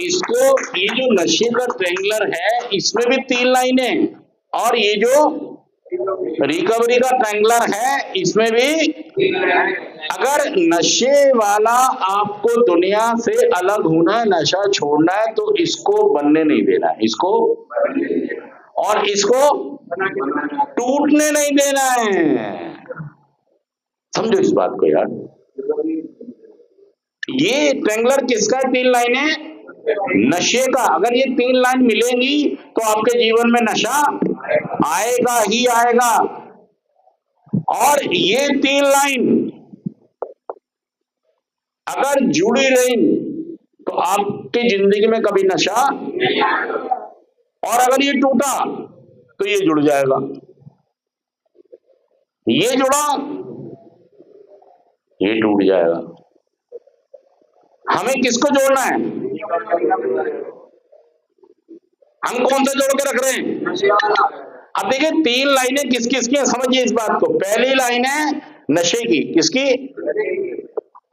इसको ये जो नशे का ट्रेंगलर है इसमें भी 3 लाइनें, और ये जो रिकवरी का ट्रेंगलर है इसमें भी। अगर नशे वाला आपको दुनिया से अलग होना है, नशा छोड़ना है, तो इसको बनने नहीं देना है, इसको, और इसको टूटने नहीं देना है। समझो इस बात को यार। ये ट्रेंगलर किसका है? 3 लाइनें नशे का। अगर ये 3 लाइन मिलेंगी तो आपके जीवन में नशा आएगा ही आएगा। और ये 3 लाइन अगर जुड़ी रही तो आपकी जिंदगी में कभी नशा, और अगर ये टूटा तो ये जुड़ जाएगा। ये जुड़ा, ये टूट जाएगा। हमें किसको जोड़ना है? हम कौन सा जोड़ के रख रहे हैं? अब देखिए 3 लाइनें किस किस की है, समझिए इस बात को। पहली लाइन है नशे की, किसकी?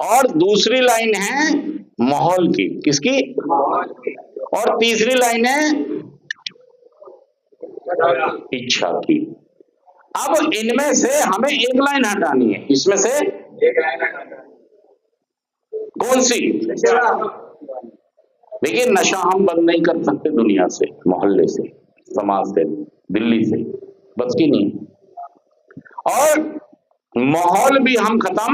और दूसरी लाइन है माहौल की, किसकी? और तीसरी लाइन है इच्छा की। अब इनमें से हमें एक लाइन हटानी है। इसमें से कौन सी? देखिए नशा हम बंद नहीं कर सकते दुनिया से, मोहल्ले से, समाज से, दिल्ली से, बस की नहीं। और माहौल भी हम खत्म,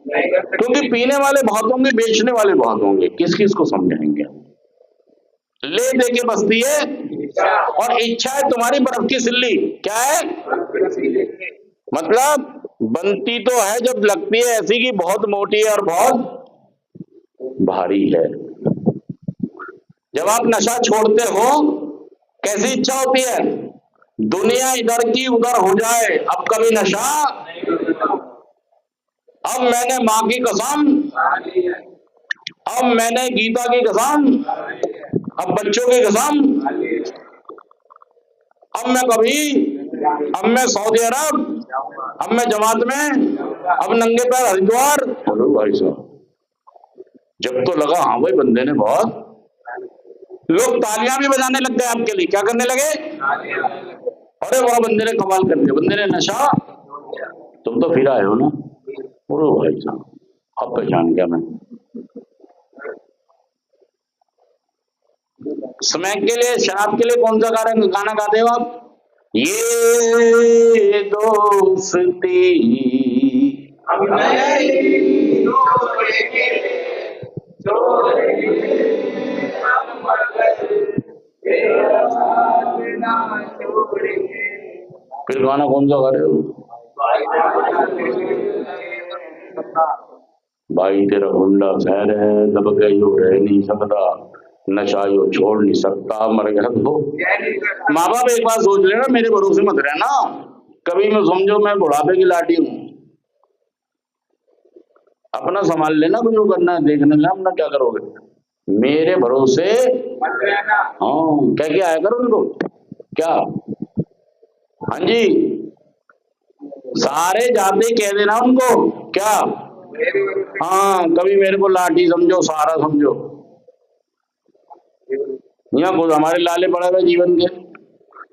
क्योंकि पीने वाले बहुत होंगे, बेचने वाले बहुत होंगे, किस किस को समझाएंगे? ले दे के बसती है, और इच्छा है तुम्हारी बर्फ की सिल्ली। क्या है? मतलब बनती तो है जब लगती है ऐसी कि बहुत मोटी है और बहुत भारी है। जब आप नशा छोड़ते हो कैसी इच्छा होती है? दुनिया इधर की उधर हो जाए, अब कभी नशा। अब मैंने माँ की कसम, अब मैंने गीता की कसम, अब बच्चों की कसम, अब मैं सऊदी अरब, अब मैं जमात में, अब नंगे पैर हरिद्वार। हेलो भाई साहब, जब तो लगा हाँ भाई बंदे ने बहुत, लोग तालियां भी बजाने लग गए आपके लिए। क्या करने लगे? अरे वाह बंदे ने कमाल कर दिया, बंदे ने नशा। तुम तो फिर आए हो ना। बोलो भाई साहब, अब पहचान गया मैं। स्मैक के लिए, शराब के लिए कौन सा गाना गाते हो आप? ये दोस्ती फिर गाना कौन सा गा रहे हो? भाई तेरा हुंडा खैर है, दब गई हो रह नहीं सकता, नशा यो छोड़ नहीं सकता, मर गया तो। माँ बाप एक बात सोच लेना, मेरे भरोसे मत रहना कभी। मैं समझो मैं बुढ़ापे की लाठी हूँ, अपना संभाल लेना, कुछ करना है देखने लेना, अपना क्या करोगे, मेरे भरोसे। हाँ क्या क्या आया करो उनको, क्या? हाँ जी, सारे जाते कह देना उनको, क्या? हाँ कभी मेरे को लाठी समझो, सहारा समझो। यहाँ खुद हमारे लाले पड़े हुए जीवन के,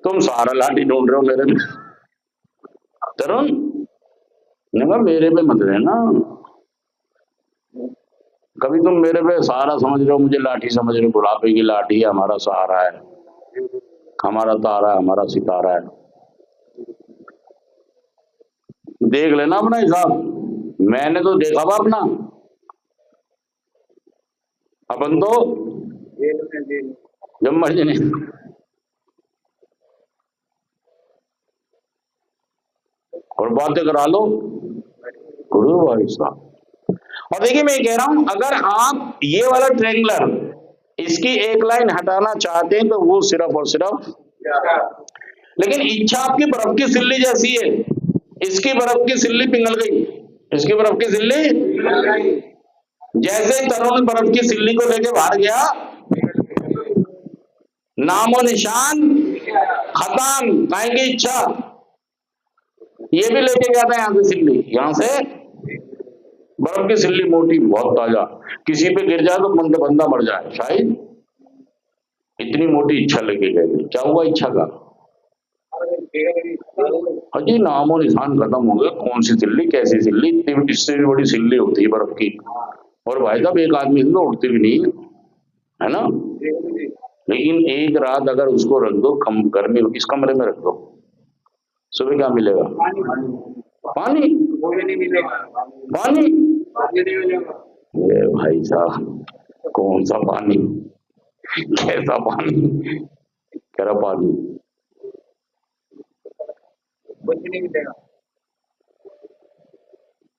तुम सहारा लाठी ढूंढ रहे हो मेरे में। तरुण मेरे पे मत रहना, कभी तुम मेरे पे सहारा समझ रहे हो, मुझे लाठी समझ रहे हो। बुढ़ापे की लाठी है, हमारा सहारा है, हमारा तारा है, हमारा सितारा है। देख लेना अपना हिसाब, मैंने तो देखा था अपना। अपन तो जब मर्जी नहीं। और बातें करा लो गुरु भाई साहब। और देखिए मैं कह रहा हूं, अगर आप ये वाला ट्रेंगलर, इसकी एक लाइन हटाना चाहते हैं तो वो सिर्फ और सिर्फ, लेकिन इच्छा आपकी बर्फ की सिल्ली जैसी है। इसकी बर्फ की सिल्ली पिघल गई, इसकी बर्फ की सिल्ली, जैसे तरुण बर्फ की सिल्ली को लेके बाहर गया, नामो निशान खत्म, पाएंगे इच्छा। ये भी लेके गया था यहां से सिल्ली, यहां से बर्फ की सिल्ली मोटी, बहुत ताजा, किसी पे गिर जाए तो बंदा मर जाए शायद, इतनी मोटी इच्छा लेके गए। क्या हुआ इच्छा का? अजी नामो निशान खत्म हो गया। कौन सी सिल्ली, कैसी सिल्ली, इतनी इससे भी बड़ी सिल्ली होती है बर्फ की। और भाई साहब एक आदमी से तो उड़ती भी नहीं है ना। लेकिन एक रात अगर उसको रख दो, कम गर्मी इस कमरे में रख दो, सुबह क्या मिलेगा? पानी। पानी। ये भाई साहब कौन सा पानी, कैसा पानी, कह रहा पानी कुछ नहीं मिलेगा।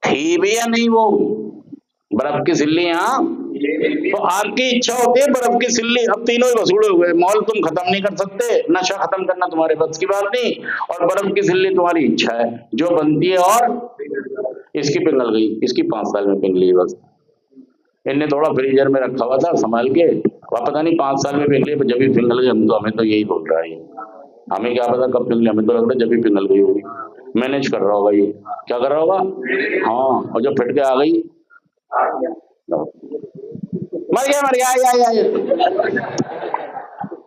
थी भी या नहीं वो बर्फ की सिल्ली? यहाँ तो आपकी इच्छा होती है बर्फ की सिल्ली। अब तीनों ही वसूले हुए, मॉल तुम खत्म नहीं कर सकते, नशा खत्म करना तुम्हारे बस की बात नहीं, और बर्फ की सिल्ली तुम्हारी इच्छा है जो बनती है। और इसकी पिघल गई, इसकी 5 साल में पिघली बस। इनने थोड़ा फ्रीजर में रखा हुआ था संभाल के, वह पता नहीं 5 साल में पिघली, जब भी पिघल गई। हमें तो यही बोल रहा है, हमें क्या पता कब पिघली, हमें तो लग रहा है जब भी पिघल गई होगी। मैनेज कर रहा होगा ये, क्या कर रहा होगा? हाँ, और जब फिट के आ गई मर गया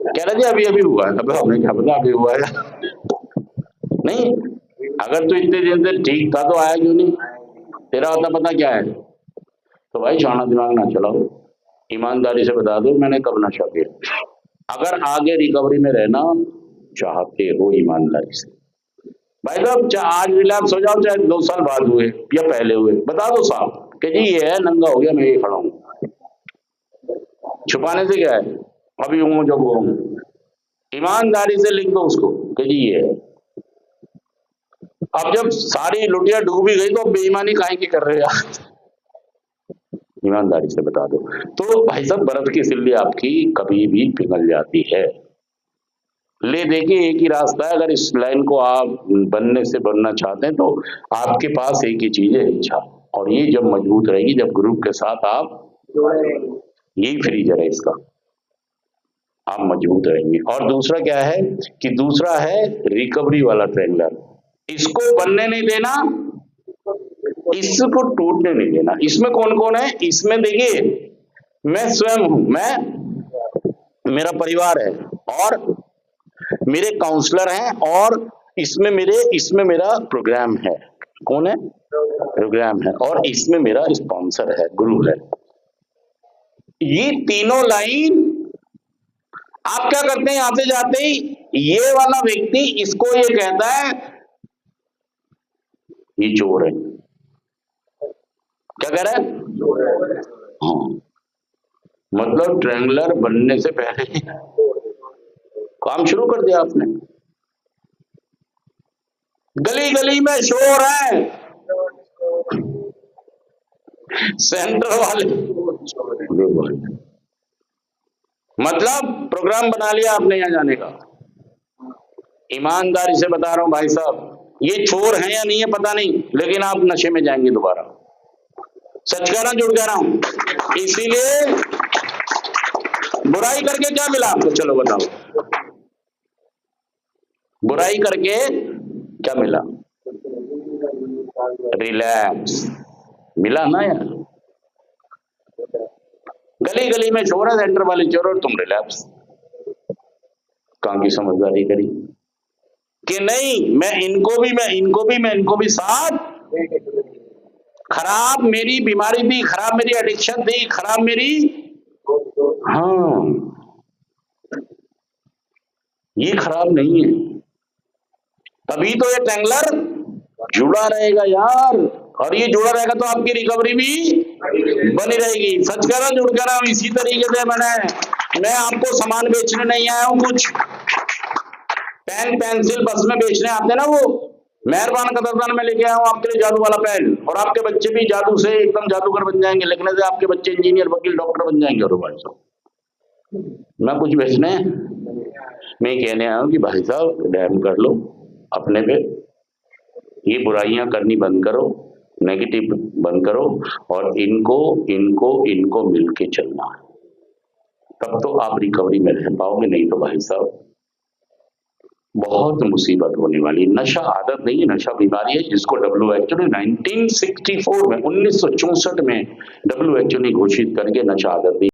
कह रहा जी अभी अभी हुआ है। अब हमें क्या पता अभी हुआ है नहीं। अगर तू इतने दिन से ठीक था तो आया क्यों नहीं? तेरा होता पता क्या है? तो भाई शाना दिमाग ना चलाओ, ईमानदारी से बता दो मैंने कब नशा किया। अगर आगे रिकवरी में रहना चाहते हो ईमानदारी से, भाई साहब आज रिलैक्स हो जाओ, चाहे 2 साल बाद हुए या पहले हुए, बता दो साहब कि जी ये है, नंगा हो गया, मैं ये खड़ा हूं। छुपाने से क्या है? अभी हूं जब वो हूं, ईमानदारी से लिख दो उसको कि जी ये है। अब जब सारी लुटिया डूबी गई तो बेईमानी काहे की कर रहे हो? ईमानदारी से बता दो। तो भाई साहब बर्फ की सिल्ली आपकी कभी भी पिघल जाती है। ले देखिए एक ही रास्ता है, अगर इस लाइन को आप बनने से बनना चाहते हैं तो आपके पास एक ही चीज है, इच्छा। और ये जब मजबूत रहेगी, जब ग्रुप के साथ आप, यही फ्रीजर है इसका, आप मजबूत रहेंगे। और दूसरा क्या है कि दूसरा है रिकवरी वाला ट्रेंगलर, इसको बनने नहीं देना, इसको टूटने नहीं देना। इसमें कौन कौन है? इसमें देखिए मैं स्वयं हूं, मैं, मेरा परिवार है, और मेरे काउंसलर हैं, और इसमें मेरा प्रोग्राम है। कौन है? प्रोग्राम है। और इसमें मेरा स्पॉन्सर है, गुरु है। ये तीनों लाइन आप क्या करते हैं, आते जाते ही ये वाला व्यक्ति इसको ये कहता है ये चोर है। क्या कह रहा है? हाँ, मतलब ट्रेंगलर बनने से पहले काम शुरू कर दिया आपने। गली गली में शोर है, सेंटर वाले, मतलब प्रोग्राम बना लिया आपने यहाँ जाने का। ईमानदारी से बता रहा हूं भाई साहब, ये चोर है या नहीं है पता नहीं, लेकिन आप नशे में जाएंगे दोबारा। सच कह रहा हूं, झूठ कह रहा हूं? इसीलिए बुराई करके क्या मिला आपको? चलो बताओ, बुराई करके क्या मिला? रिलैक्स मिला ना यार। गली गली में चोर है, सेंटर वाले चोर, और तुम रिलैक्स। कहां की समझदारी करी कि नहीं, मैं इनको भी साथ। खराब मेरी बीमारी थी, खराब मेरी एडिक्शन थी, खराब मेरी, हाँ ये खराब नहीं है, तभी तो ये ट्रेंगलर जुड़ा रहेगा यार। और ये जुड़ा रहेगा तो आपकी रिकवरी भी बनी रहेगी। सच कह रहा हूं, झूठ कह रहा हूं? इसी तरीके से मैं आपको सामान बेचने नहीं आया हूं। कुछ पेन पेंसिल बस में बेचने आते ना, वो मेहरबान कदरदान में लेके आया हूं आपके लिए जादू वाला पेन। और आपके बच्चे भी जादू से एकदम जादूगर बन जाएंगे, लिखने से आपके बच्चे इंजीनियर, वकील, डॉक्टर बन जाएंगे। और भाई साहब मैं कुछ बेचने, मैं कहने आया हूं कि भाई साहब डैम कर लो अपने पे, ये बुराइयां करनी बंद करो, नेगेटिव बंद करो, और इनको मिलके चलना है, तब तो आप रिकवरी में रह पाओगे। नहीं तो भाई साहब बहुत मुसीबत होने वाली। नशा आदत नहीं है, नशा बीमारी है, जिसको WHO ने 1964 में 1964 में WHO ने घोषित करके नशा आदत नहीं